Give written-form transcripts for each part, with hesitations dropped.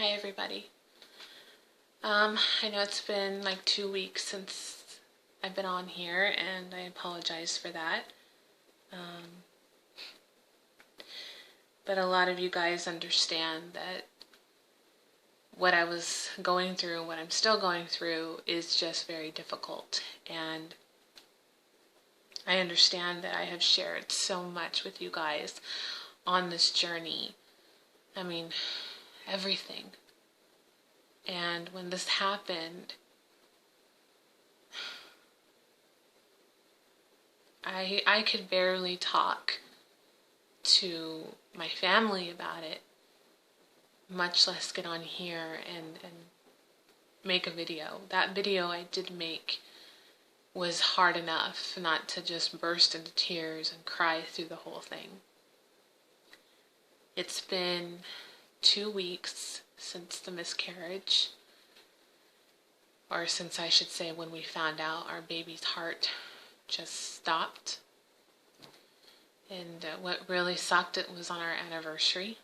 Hi everybody. I know it's been like 2 weeks since I've been on here, and I apologize for that. But a lot of you guys understand that what I was going through, what I'm still going through, is just very difficult. And I understand that I have shared so much with you guys on this journey. I mean, everything. And when this happened, I could barely talk to my family about it, much less get on here and make a video. That video I did make was hard enough not to just burst into tears and cry through the whole thing. It's been 2 weeks since the miscarriage, or since I should say when we found out our baby's heart just stopped. And what really sucked, it was on our anniversary.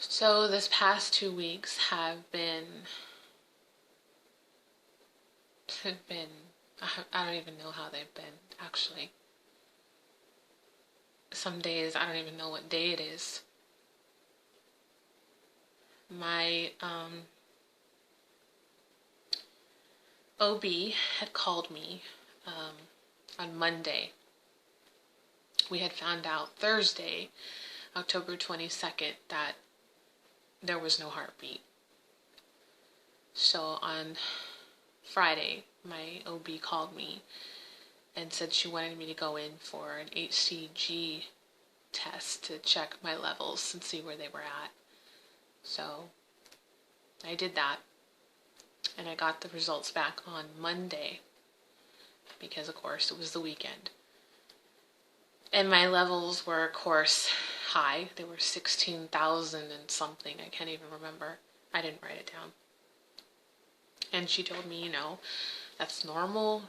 So this past 2 weeks have been, I don't even know how they've been, actually. Some days I don't even know what day it is. My OB had called me on Monday. We had found out Thursday, October 22nd, that there was no heartbeat. So on Friday, my OB called me and said she wanted me to go in for an HCG test to check my levels and see where they were at. So I did that, and I got the results back on Monday because, of course, it was the weekend. And my levels were, of course, high. They were 16,000 and something. I can't even remember. I didn't write it down. And she told me, that's normal,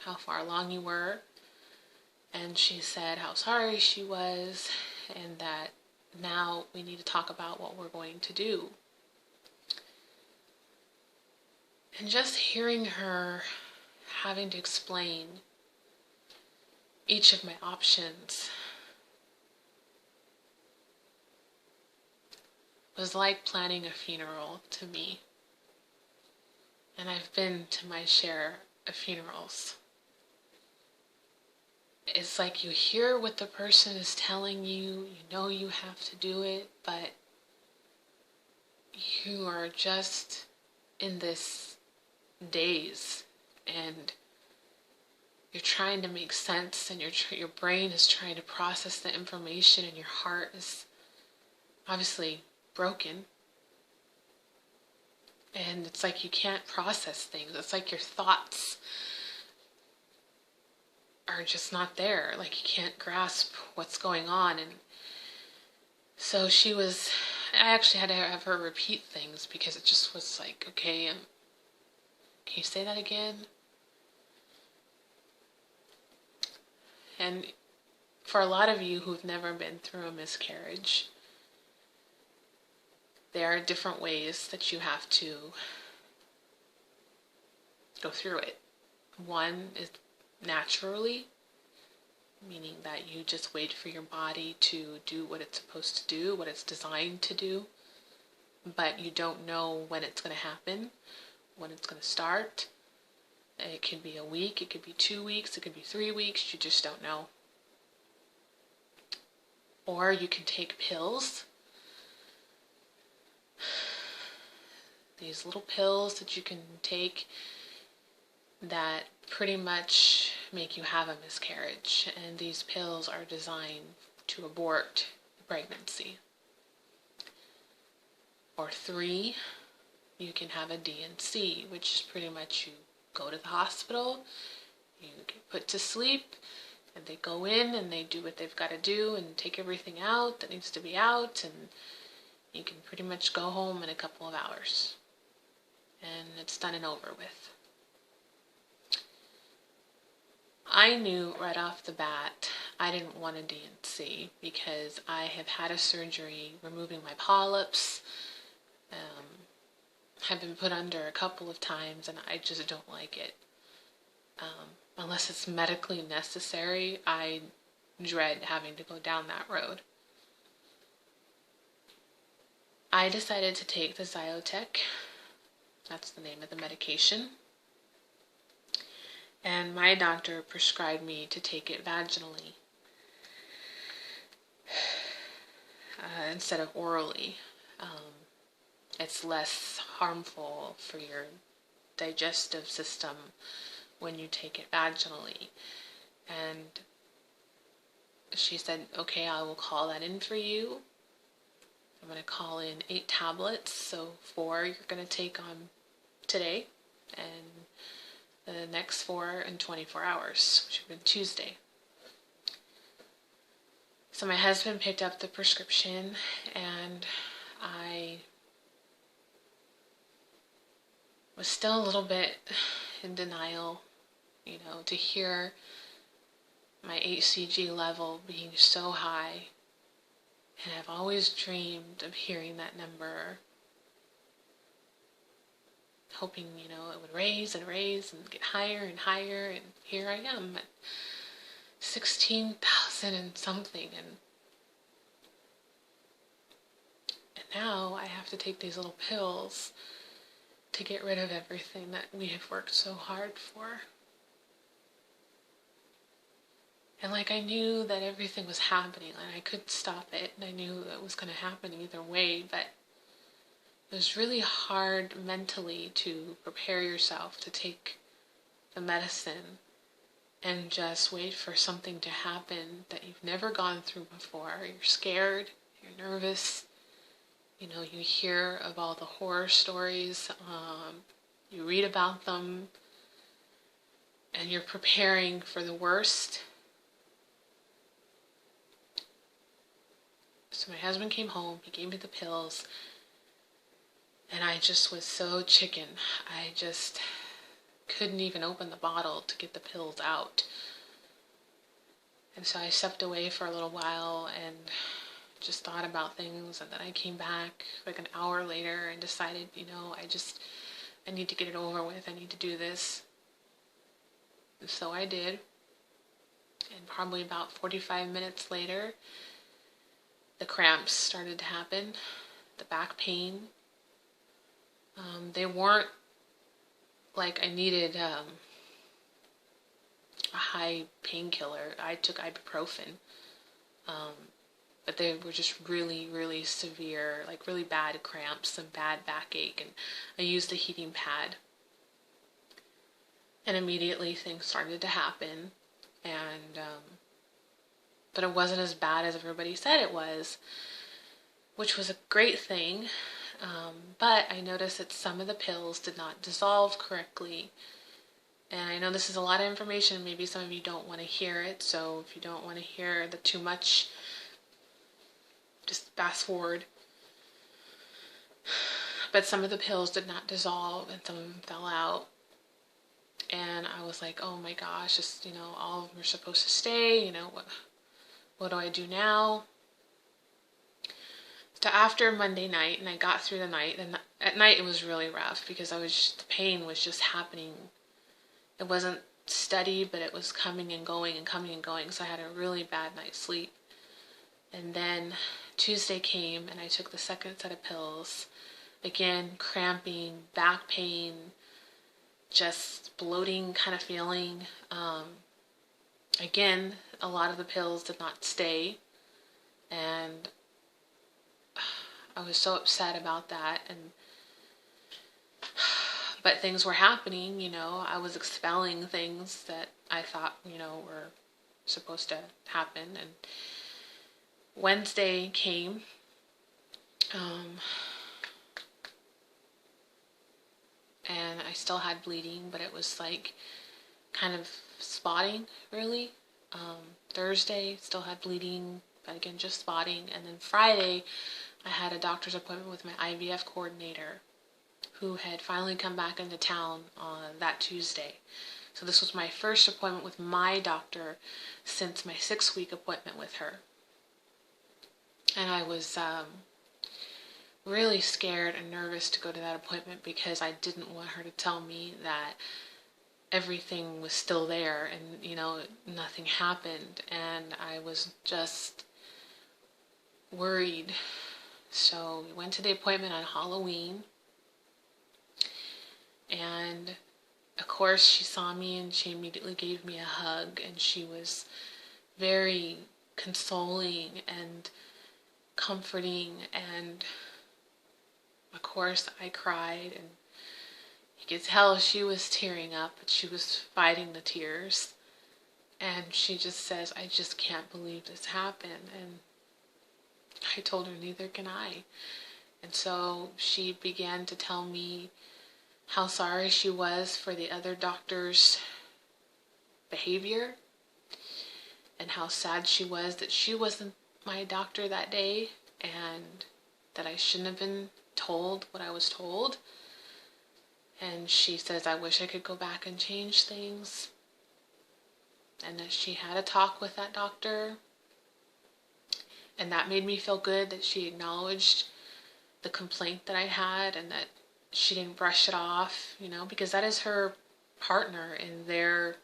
how far along you were. And she said how sorry she was, and that now we need to talk about what we're going to do. And just hearing her having to explain each of my options was like planning a funeral to me. And I've been to my share of funerals. It's like you hear what the person is telling you, you know you have to do it, but you are just in this daze, and you're trying to make sense, and your brain is trying to process the information, and your heart is obviously broken. And it's like you can't process things. It's like your thoughts are just not there. Like you can't grasp what's going on. And so I actually had to have her repeat things because it just was like, okay, can you say that again? And for a lot of you who've never been through a miscarriage, there are different ways that you have to go through it. One is naturally, meaning that you just wait for your body to do what it's supposed to do, what it's designed to do, but you don't know when it's going to happen, when it's going to start. It could be a week, it could be 2 weeks, it could be 3 weeks, you just don't know. Or you can take pills. These little pills that you can take that pretty much make you have a miscarriage. And these pills are designed to abort the pregnancy. Or 3, you can have a D&C, which is pretty much you go to the hospital, you get put to sleep, and they go in and they do what they've got to do and take everything out that needs to be out, and you can pretty much go home in a couple of hours. And it's done and over with. I knew right off the bat I didn't want a D&C because I have had a surgery removing my polyps. Have been put under a couple of times, and I just don't like it. Unless it's medically necessary, I dread having to go down that road. I decided to take the Zyotech. That's the name of the medication. And my doctor prescribed me to take it vaginally instead of orally. It's less harmful for your digestive system when you take it vaginally. And she said, okay, I will call that in for you. I'm going to call in 8 tablets, so 4 you're going to take on today, and the next 4 in 24 hours, which would be Tuesday. So my husband picked up the prescription, and I was still a little bit in denial, to hear my HCG level being so high. And I've always dreamed of hearing that number, hoping, it would raise and raise and get higher and higher. And here I am at 16,000 and something. And now I have to take these little pills to get rid of everything that we have worked so hard for. And I knew that everything was happening, and I couldn't stop it, and I knew it was going to happen either way, but it was really hard mentally to prepare yourself to take the medicine and just wait for something to happen that you've never gone through before. You're scared, you're nervous, you hear of all the horror stories, you read about them, and you're preparing for the worst. So my husband came home, he gave me the pills, and I just was so chicken. I just couldn't even open the bottle to get the pills out. And so I stepped away for a little while and just thought about things, and then I came back an hour later and decided, I need to get it over with, I need to do this. And so I did, and probably about 45 minutes later, the cramps started to happen, the back pain. They weren't like I needed a high painkiller. I took ibuprofen, but they were just really, really severe, really bad cramps and bad backache, and I used a heating pad. And immediately things started to happen, and but it wasn't as bad as everybody said it was, which was a great thing. But I noticed that some of the pills did not dissolve correctly. And I know this is a lot of information. Maybe some of you don't want to hear it. So if you don't want to hear the too much, just fast forward. But some of the pills did not dissolve, and some of them fell out. And I was like, oh my gosh, just, all of them are supposed to stay. What do I do now? So after Monday night, and I got through the night, and at night it was really rough because the pain was just happening. It wasn't steady, but it was coming and going and coming and going. So I had a really bad night's sleep. And then Tuesday came, and I took the second set of pills. Again, cramping, back pain, just bloating kind of feeling. Again, a lot of the pills did not stay, and I was so upset about that. But things were happening, I was expelling things that I thought, were supposed to happen. And Wednesday came, and I still had bleeding, but it was kind of spotting, really. Thursday, still had bleeding, but again, just spotting. And then Friday, I had a doctor's appointment with my IVF coordinator, who had finally come back into town on that Tuesday. So this was my first appointment with my doctor since my 6-week appointment with her. And I was really scared and nervous to go to that appointment because I didn't want her to tell me that everything was still there and, you know, nothing happened. And I was just worried. So we went to the appointment on Halloween. And of course she saw me and she immediately gave me a hug, and she was very consoling and comforting, and of course I cried, and you could tell she was tearing up, but she was fighting the tears. And she just says, "I just can't believe this happened." And I told her, "Neither can I." And so she began to tell me how sorry she was for the other doctor's behavior, and how sad she was that she wasn't my doctor that day, and that I shouldn't have been told what I was told. And she says, "I wish I could go back and change things." And that she had a talk with that doctor, and that made me feel good, that she acknowledged the complaint that I had and that she didn't brush it off, you know, because that is her partner in their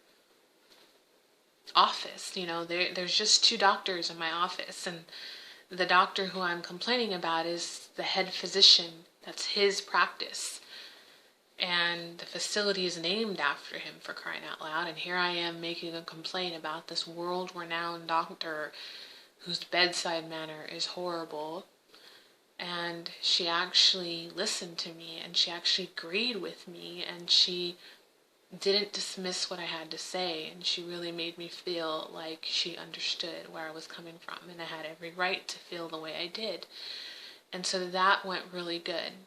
office. You know, there's just 2 doctors in my office, and the doctor who I'm complaining about is the head physician. That's his practice. And the facility is named after him, for crying out loud. And here I am making a complaint about this world-renowned doctor whose bedside manner is horrible. And she actually listened to me, and she actually agreed with me, and she didn't dismiss what I had to say, and she really made me feel like she understood where I was coming from, and I had every right to feel the way I did. And so that went really good.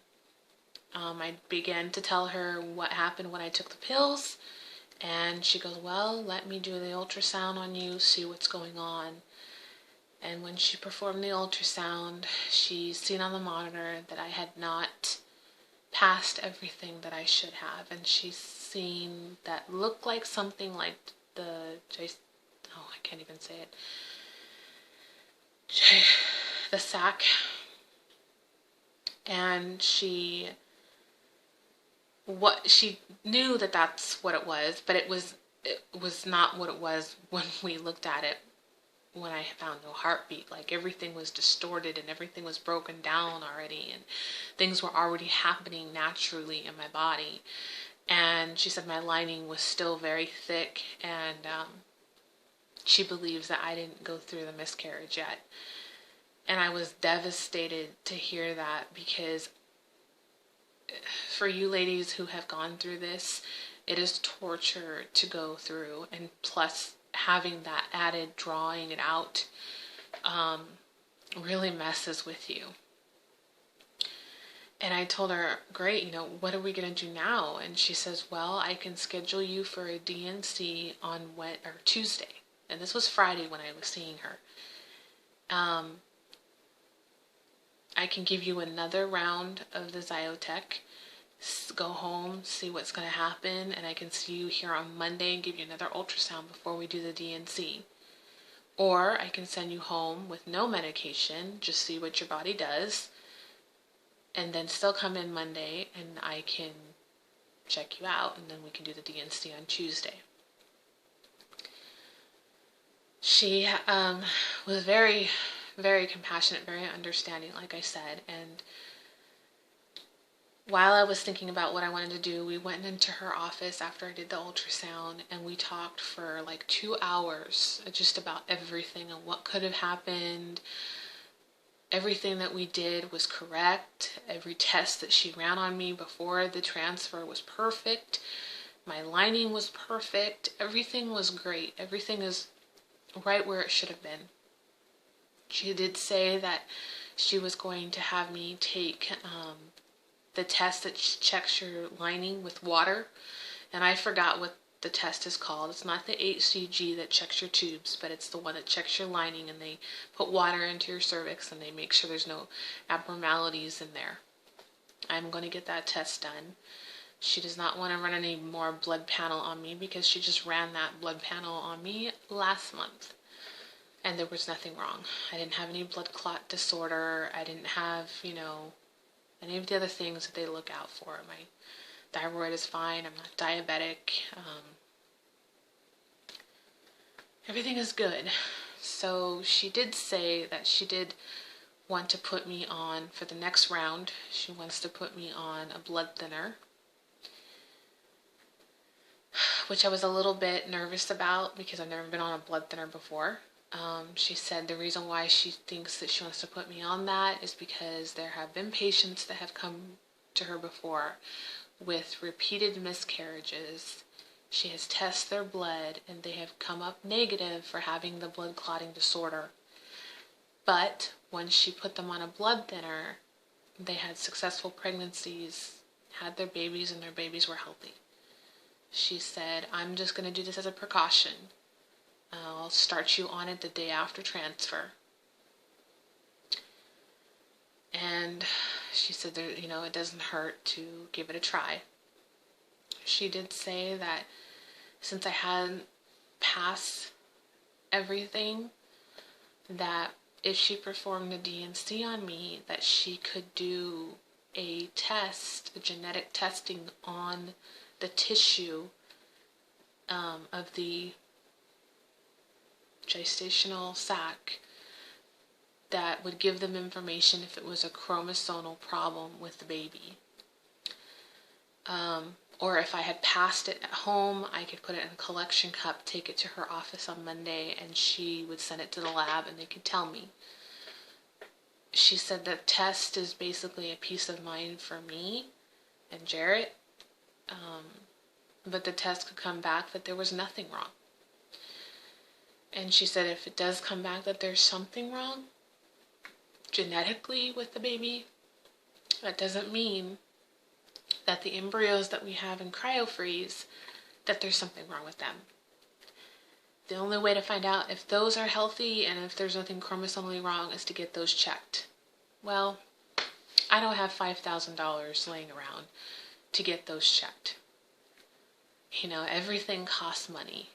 I began to tell her what happened when I took the pills, and she goes, "Well, let me do the ultrasound on you, see what's going on." And when she performed the ultrasound, she seen on the monitor that I had not passed everything that I should have. And she's seen that looked like something like I can't even say it. The sac. And she knew that that's what it was, but it was not what it was when we looked at it. When I found no heartbeat, like everything was distorted and everything was broken down already, and things were already happening naturally in my body. And she said my lining was still very thick, and she believes that I didn't go through the miscarriage yet. And I was devastated to hear that, because for you ladies who have gone through this, it is torture to go through, and plus having that added drawing it out really messes with you. And I told her, "Great, you know, what are we going to do now?" And she says, "Well, I can schedule you for a DNC on Tuesday." And this was Friday when I was seeing her. I can give you another round of the Zyotech, go home, see what's going to happen, and I can see you here on Monday and give you another ultrasound before we do the DNC. Or I can send you home with no medication, just see what your body does, and then still come in Monday and I can check you out, and then we can do the DNC on Tuesday. She was very, very compassionate, very understanding, like I said. And while I was thinking about what I wanted to do, we went into her office after I did the ultrasound, and we talked for like 2 hours just about everything and what could have happened. Everything that we did was correct. Every test that she ran on me before the transfer was perfect. My lining was perfect. Everything was great. Everything is right where it should have been. She did say that she was going to have me take the test that checks your lining with water, and I forgot what the test is called. It's not the HCG that checks your tubes, but it's the one that checks your lining, and they put water into your cervix and they make sure there's no abnormalities in there. I'm going to get that test done. She does not want to run any more blood panel on me because she just ran that blood panel on me last month. And there was nothing wrong. I didn't have any blood clot disorder. I didn't have, any of the other things that they look out for. My thyroid is fine. I'm not diabetic. Everything is good. So she did say that she did want to put me on, for the next round, she wants to put me on a blood thinner, which I was a little bit nervous about because I've never been on a blood thinner before. She said the reason why she thinks that she wants to put me on that is because there have been patients that have come to her before with repeated miscarriages. She has tested their blood and they have come up negative for having the blood clotting disorder. But when she put them on a blood thinner, they had successful pregnancies, had their babies, and their babies were healthy. She said, I'm just going to do this as a precaution. I'll start you on it the day after transfer. And she said that, it doesn't hurt to give it a try. She did say that since I hadn't passed everything, that if she performed a D&C on me, that she could do a test, a genetic testing on the tissue of the gestational sac that would give them information if it was a chromosomal problem with the baby. Or if I had passed it at home, I could put it in a collection cup, take it to her office on Monday, and she would send it to the lab and they could tell me. She said the test is basically a peace of mind for me and Jerett, but the test could come back that there was nothing wrong. And she said if it does come back that there's something wrong genetically with the baby, that doesn't mean that the embryos that we have in cryo-freeze, that there's something wrong with them. The only way to find out if those are healthy and if there's nothing chromosomally wrong is to get those checked. Well, I don't have $5,000 laying around to get those checked. Everything costs money.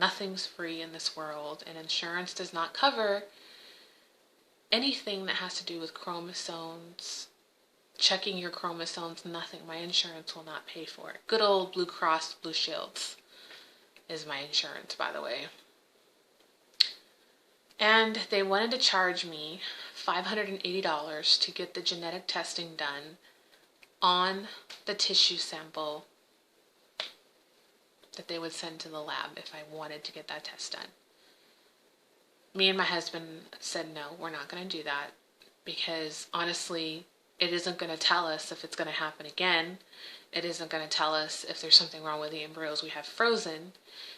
Nothing's free in this world, and insurance does not cover anything that has to do with chromosomes, checking your chromosomes, nothing. My insurance will not pay for it. Good old Blue Cross Blue Shields is my insurance, by the way. And they wanted to charge me $580 to get the genetic testing done on the tissue sample that they would send to the lab if I wanted to get that test done. Me and my husband said, no, we're not going to do that because honestly, it isn't going to tell us if it's going to happen again. It isn't going to tell us if there's something wrong with the embryos we have frozen.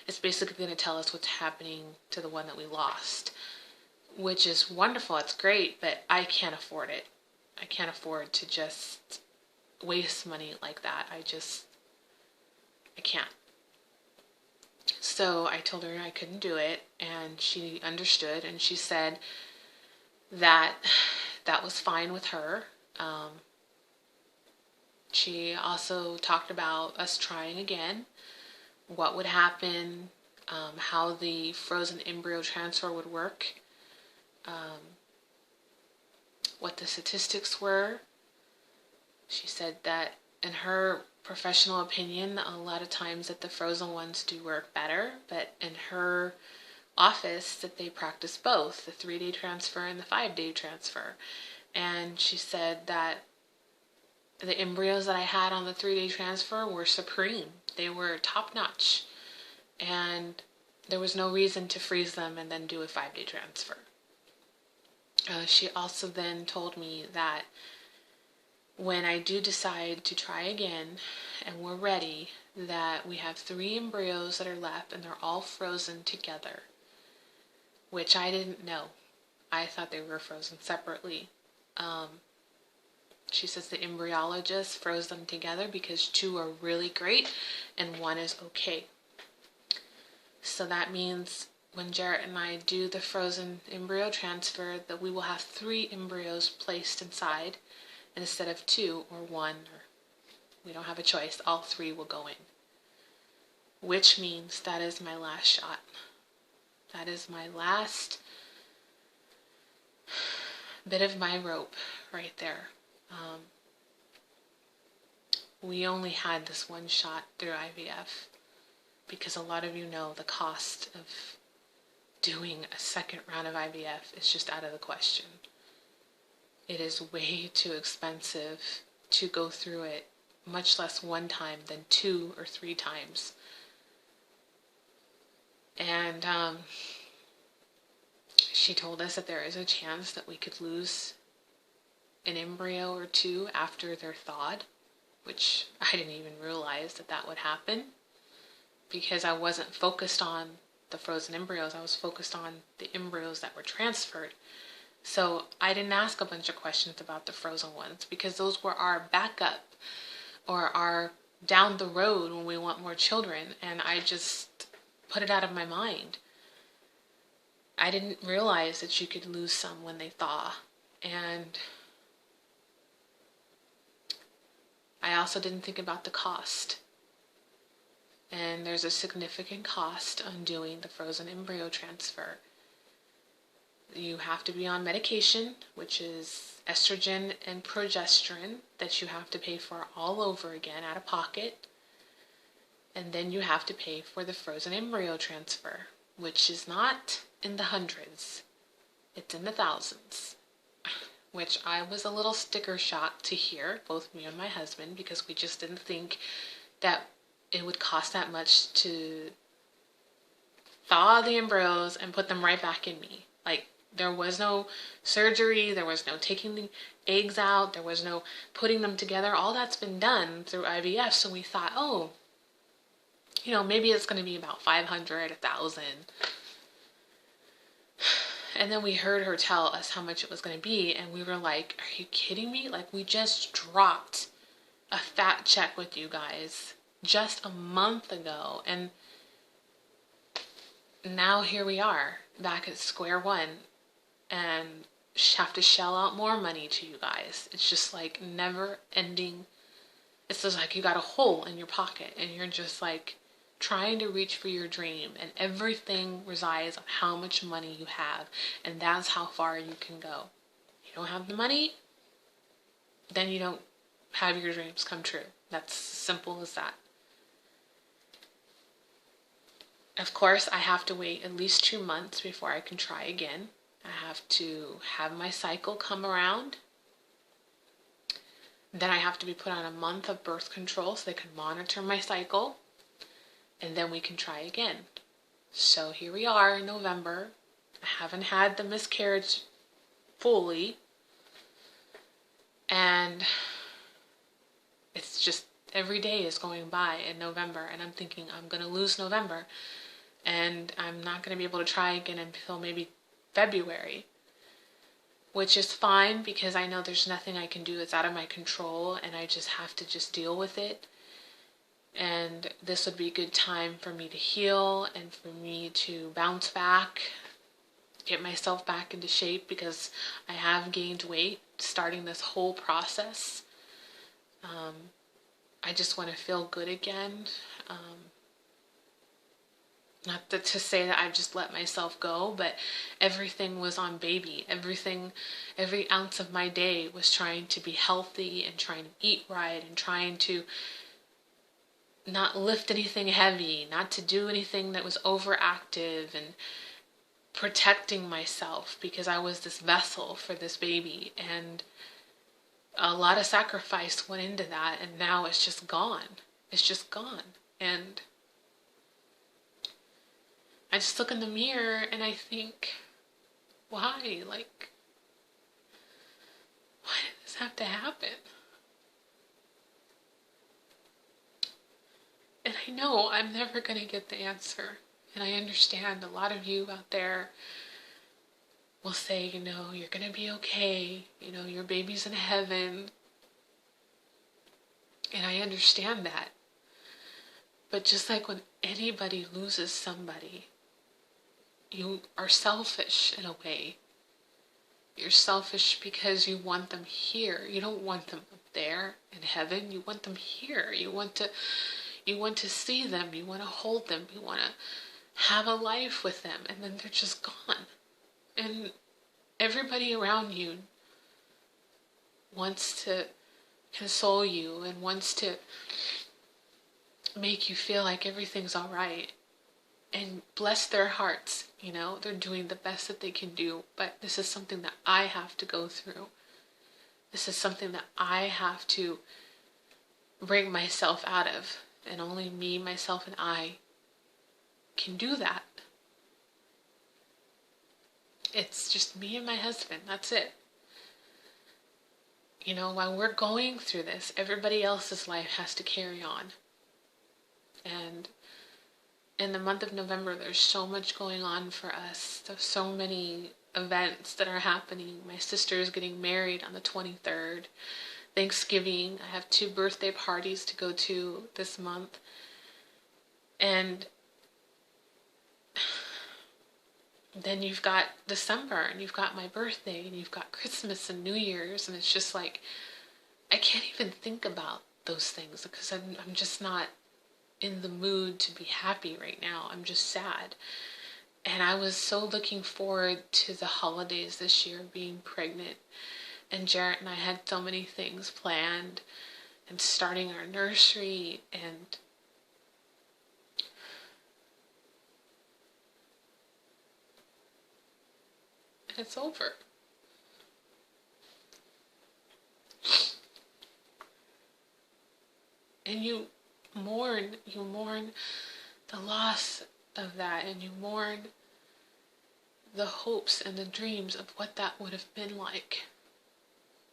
It's basically going to tell us what's happening to the one that we lost, which is wonderful. It's great, but I can't afford it. I can't afford to just waste money like that. I can't. So I told her I couldn't do it, and she understood, and she said that that was fine with her. She also talked about us trying again, what would happen, how the frozen embryo transfer would work, what the statistics were. She said that in her professional opinion, a lot of times that the frozen ones do work better, but in her office that they practice both, the 3-day transfer and the 5-day transfer. And she said that the embryos that I had on the 3-day transfer were supreme. They were top-notch. And there was no reason to freeze them and then do a 5-day transfer. She also then told me that when I do decide to try again and we're ready, that we have 3 embryos that are left and they're all frozen together, which I didn't know. I thought they were frozen separately. She says the embryologist froze them together because 2 are really great and 1 is okay. So that means when Jerett and I do the frozen embryo transfer that we will have 3 embryos placed inside instead of 2 or 1 or We don't have a choice. All 3 will go in. Which means that is my last shot. That is my last bit of my rope right there. We only had this one shot through IVF because a lot of you know the cost of doing a second round of IVF is just out of the question. It is way too expensive to go through it, much less one time than 2 or 3 times. And she told us that there is a chance that we could lose an embryo or 2 after they're thawed, which I didn't even realize that would happen because I wasn't focused on the frozen embryos. I was focused on the embryos that were transferred. So I didn't ask a bunch of questions about the frozen ones because those were our backup or our down the road when we want more children, and I just put it out of my mind. I didn't realize that you could lose some when they thaw, and I also didn't think about the cost. And there's a significant cost on doing the frozen embryo transfer. You have to be on medication, which is estrogen and progesterone, that you have to pay for all over again out of pocket. And then you have to pay for the frozen embryo transfer, which is not in the hundreds. It's in the thousands. Which I was a little sticker shocked to hear, both me and my husband, because we just didn't think that it would cost that much to thaw the embryos and put them right back in me. Like, there was no surgery, there was no taking the eggs out, there was no putting them together. All that's been done through IVF, so we thought, oh, maybe it's going to be about 500, 1,000. And then we heard her tell us how much it was going to be, and we were like, are you kidding me? Like, we just dropped a fat check with you guys just a month ago, and now here we are back at square one and have to shell out more money to you guys. It's just like never ending. It's just like you got a hole in your pocket and you're just like trying to reach for your dream, and everything resides on how much money you have, and that's how far you can go. You don't have the money, then you don't have your dreams come true. That's simple as that. Of course, I have to wait at least 2 months before I can try again. I have to have my cycle come around. Then I have to be put on a month of birth control so they can monitor my cycle. And then we can try again. So here we are in November. I haven't had the miscarriage fully. And it's just every day is going by in November. And I'm thinking I'm going to lose November. And I'm not going to be able to try again until maybe February. Which is fine because I know there's nothing I can do that's out of my control. And I just have to just deal with it. And this would be a good time for me to heal and for me to bounce back, get myself back into shape, because I have gained weight starting this whole process. I just want to feel good again. Not to say that I've just let myself go, but everything was on baby. Every ounce of my day was trying to be healthy and trying to eat right and trying to not lift anything heavy, not to do anything that was overactive, and protecting myself because I was this vessel for this baby, and a lot of sacrifice went into that, and now it's just gone. It's just gone. And I just look in the mirror and I think, why? Like, why did this have to happen? And I know I'm never going to get the answer. And I understand a lot of you out there will say, you're going to be okay. Your baby's in heaven. And I understand that. But just like when anybody loses somebody, you are selfish in a way. You're selfish because you want them here. You don't want them there in heaven. You want them here. You want to see them. You want to hold them. You want to have a life with them. And then they're just gone. And everybody around you wants to console you and wants to make you feel like everything's all right. And bless their hearts, they're doing the best that they can do. But this is something that I have to go through. This is something that I have to bring myself out of. And only me, myself, and I can do that. It's just me and my husband. That's it. While we're going through this, everybody else's life has to carry on. And in the month of November, there's so much going on for us. There's so many events that are happening. My sister is getting married on the 23rd. Thanksgiving, I have 2 birthday parties to go to this month. And then you've got December, and you've got my birthday, and you've got Christmas and New Year's, and it's just like, I can't even think about those things because I'm just not in the mood to be happy right now. I'm just sad. And I was so looking forward to the holidays this year, being pregnant. And Jerett and I had so many things planned, and starting our nursery, and it's over. And you mourn the loss of that, and you mourn the hopes and the dreams of what that would have been like,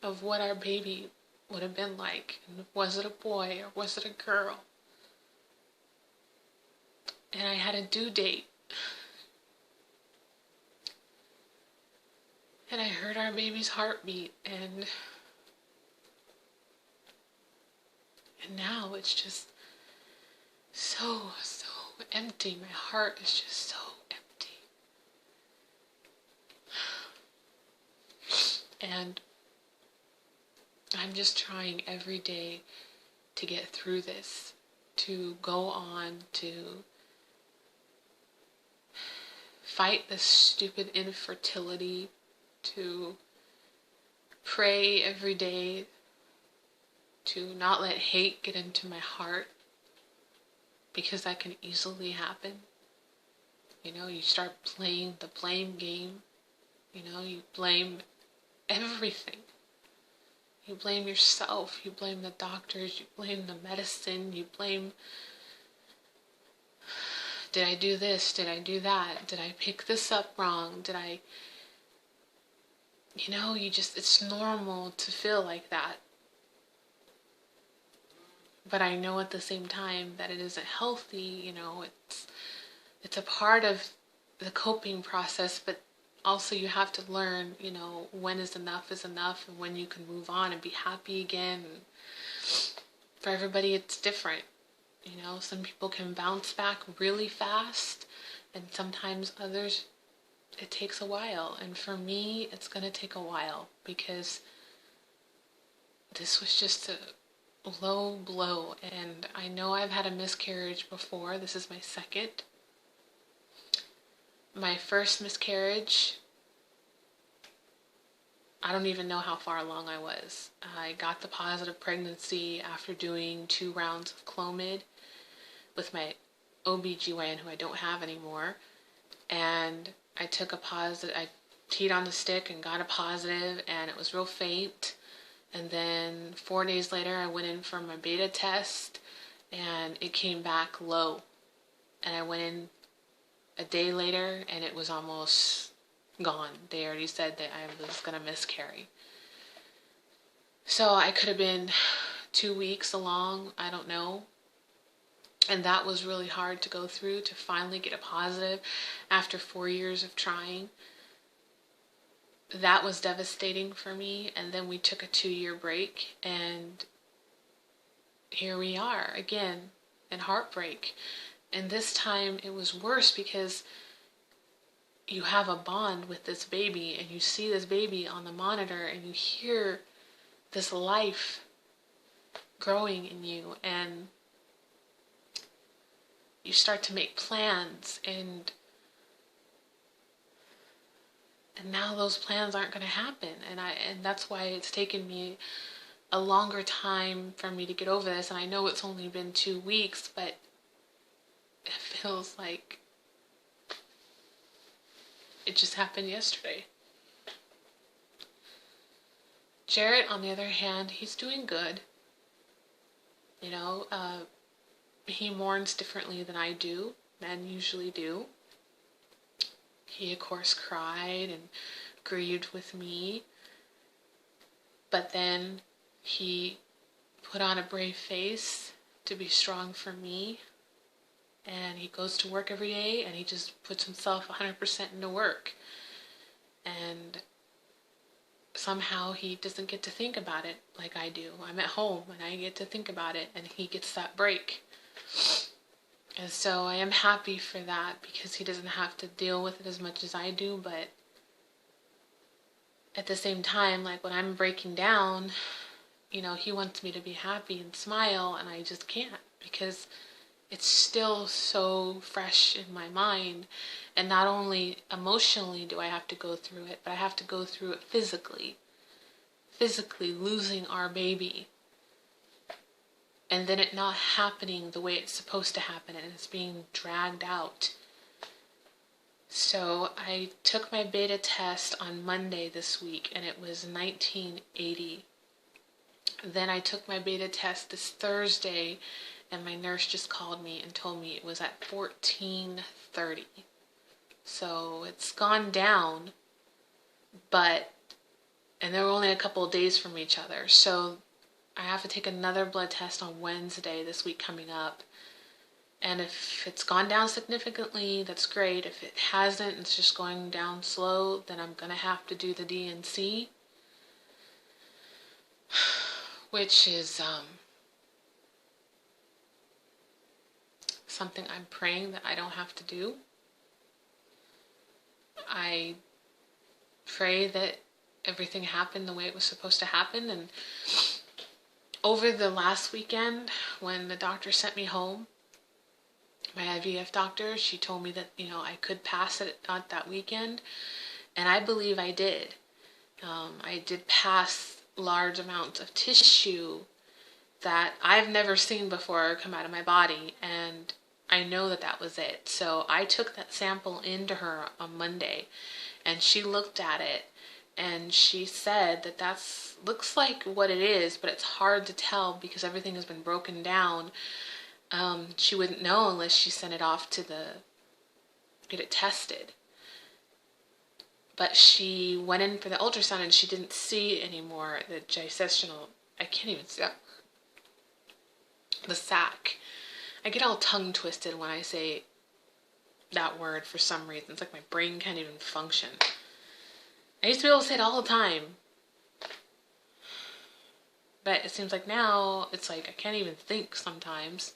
of what our baby would have been like. And was it a boy or was it a girl? And I had a due date. And I heard our baby's heartbeat, and now it's just so empty. My heart is just so empty. And I'm just trying every day to get through this, to go on, to fight this stupid infertility, to pray every day, to not let hate get into my heart, because that can easily happen. You start playing the blame game. You blame everything. You blame yourself, you blame the doctors, you blame the medicine, you blame, did I do this, did I do that, did I pick this up wrong, did I, it's normal to feel like that. But I know at the same time that it isn't healthy. It's a part of the coping process, but also you have to learn, when is enough, and when you can move on and be happy again. For everybody, it's different. Some people can bounce back really fast, and sometimes others, it takes a while. And for me, it's going to take a while, because this was just a low blow. And I know I've had a miscarriage before. This is my second. My first miscarriage, I don't even know how far along I was. I got the positive pregnancy after doing 2 rounds of Clomid with my OBGYN, who I don't have anymore. And I teed on the stick and got a positive, and it was real faint. And then 4 days later, I went in for my beta test, and it came back low. And I went in a day later, and it was almost gone. They already said that I was going to miscarry. So I could have been 2 weeks along, I don't know. And that was really hard to go through, to finally get a positive after 4 years of trying. That was devastating for me. And then we took a 2-year break, and here we are again in heartbreak. And this time it was worse, because you have a bond with this baby, and you see this baby on the monitor, and you hear this life growing in you, and you start to make plans, and now those plans aren't going to happen, and that's why it's taken me a longer time for me to get over this. And I know it's only been 2 weeks, but it feels like it just happened yesterday. Jerett, on the other hand, he's doing good. You know, he mourns differently than I do. Men usually do. He, of course, cried and grieved with me. But then he put on a brave face to be strong for me. And he goes to work every day, and he just puts himself 100% into work. And somehow he doesn't get to think about it like I do. I'm at home, and I get to think about it, and he gets that break. And so I am happy for that, because he doesn't have to deal with it as much as I do. But at the same time, like when I'm breaking down, you know, he wants me to be happy and smile, and I just can't, because it's still so fresh in my mind. And not only emotionally do I have to go through it, but I have to go through it physically losing our baby, and then it not happening the way it's supposed to happen, and it's being dragged out. So I took my beta test on Monday this week, and it was 1980. Then I took my beta test this Thursday, and my nurse just called me and told me it was at 1430. So it's gone down, and they were only a couple of days from each other. So I have to take another blood test on Wednesday this week coming up. And if it's gone down significantly, that's great. If it hasn't, it's just going down slow, then I'm going to have to do the D&C, which is something I'm praying that I don't have to do. I pray that everything happened the way it was supposed to happen. And over the last weekend, when the doctor sent me home, my IVF doctor, she told me that, you know, I could pass it on that weekend, and I believe I did. I did pass large amounts of tissue that I've never seen before come out of my body, and I know that that was it. So I took that sample into her on Monday, and she looked at it, and she said that looks like what it is, but it's hard to tell because everything has been broken down. She wouldn't know unless she sent it off to get it tested. But she went in for the ultrasound, and she didn't see anymore the gestational, I can't even see that, the sac. I get all tongue twisted when I say that word for some reason. It's like my brain can't even function. I used to be able to say it all the time. But it seems like now, it's like I can't even think sometimes.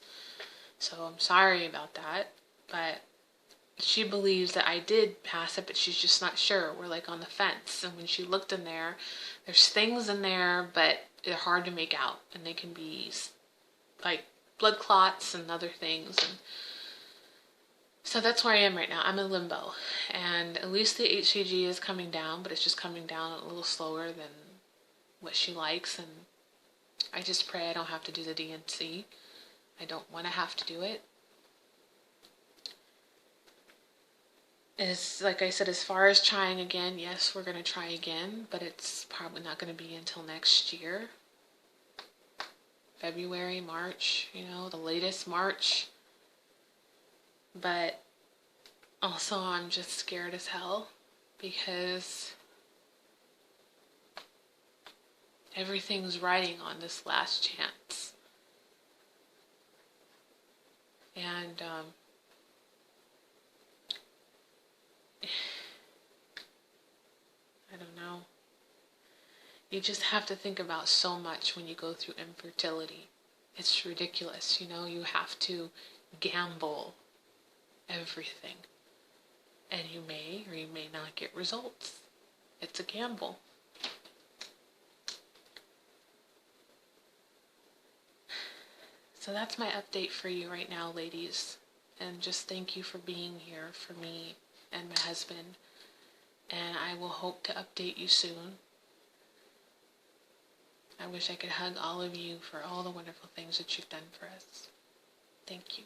So I'm sorry about that. But she believes that I did pass it, but she's just not sure. We're like on the fence. And when she looked in there, there's things in there, but they're hard to make out. And they can be like blood clots and other things. And so that's where I am right now. I'm in limbo. And at least the HCG is coming down, but it's just coming down a little slower than what she likes. And I just pray I don't have to do the D&C. I don't want to have to do it. As like I said, as far as trying again, yes, we're going to try again, but it's probably not going to be until next year. February, March, you know, the latest March. But also I'm just scared as hell because everything's riding on this last chance. And I don't know. You just have to think about so much when you go through infertility. It's ridiculous, you know, you have to gamble everything. And you may or you may not get results. It's a gamble. So that's my update for you right now, ladies. And just thank you for being here for me and my husband. And I will hope to update you soon. I wish I could hug all of you for all the wonderful things that you've done for us. Thank you.